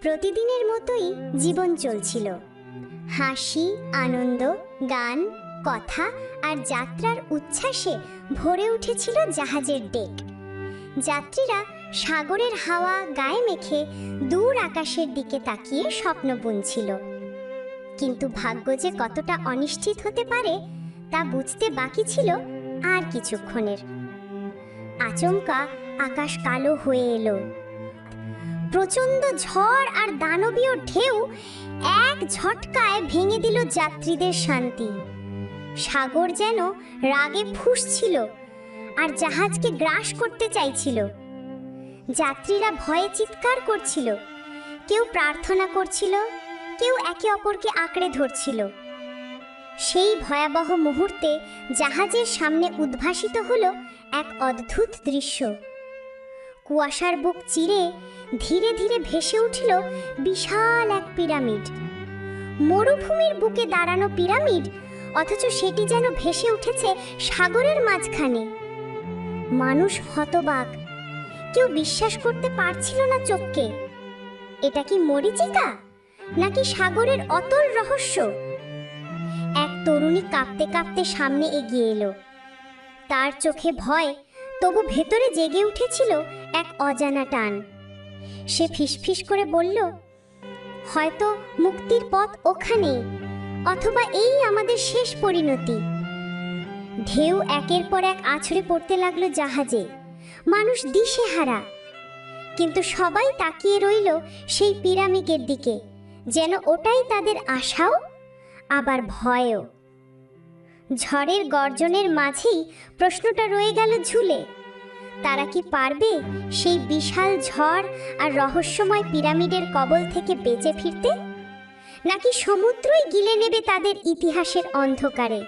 প্রতিদিনের মতোই জীবন চলছিল। হাসি, আনন্দ, গান, কথা আর যাত্রার উচ্ছ্বাসে ভরে উঠেছিল জাহাজের ডেক। যাত্রীরা সাগরের হাওয়া গায়ে মেখে দূর আকাশের দিকে তাকিয়ে স্বপ্ন বুনছিল। কিন্তু ভাগ্য যে কতটা অনিশ্চিত হতে পারে তা বুঝতে বাকি ছিল আর কিছুক্ষণের। আচমকা আকাশ কালো হয়ে এলো। প্রচণ্ড ঝড় আর দানবীয় ঢেউ এক ঝটকায় ভেঙে দিল যাত্রীদের শান্তি। সাগর যেন রাগে ফুঁসছিল আর জাহাজকে গ্রাস করতে চাইছিল। যাত্রীরা ভয়ে চিৎকার করছিল, কেউ প্রার্থনা করছিল, কেউ একে অপরকে আঁকড়ে ধরছিল। সেই ভয়াবহ মুহূর্তে জাহাজের সামনে উদ্ভাসিত হলো এক অদ্ভুত দৃশ্য। কুয়াশার বুক চিরে ধীরে ধীরে ভেসে উঠল বিশাল এক পিরামিড। মরুভূমির বুকে দাঁড়ানো পিরামিড, অথচ সেটি যেন ভেসে উঠেছে সাগরের মাঝখানে। মানুষ হতবাক, কেউ বিশ্বাস করতে পারছিল না চোখকে। এটা কি মরীচিকা নাকি সাগরের অতল রহস্য? এক তরুণী কাঁপতে কাঁপতে সামনে এগিয়ে এলো। তার চোখে ভয়, তবু ভেতরে জেগে উঠেছিল এক অজানা টান। সে ফিসফিস করে বলল, হয়তো মুক্তির পথ ওখানেই, অথবা এই আমাদের শেষ পরিণতি। ঢেউ একের পর এক আছড়ে পড়তে লাগলো জাহাজে। মানুষ দিশেহারা, কিন্তু সবাই তাকিয়ে রইল সেই পিরামিডের দিকে, যেন ওটাই তাদের আশাও আবার ভয়ও। ঝড়ের গর্জনের মাঝেই প্রশ্নটা রয়ে গেল ঝুলে, তারা কি পারবে সেই বিশাল ঝড় আর রহস্যময় পিরামিডের কবল থেকে বেঁচে ফিরতে, নাকি সমুদ্রই গিলে নেবে তাদের ইতিহাসের অন্ধকারে?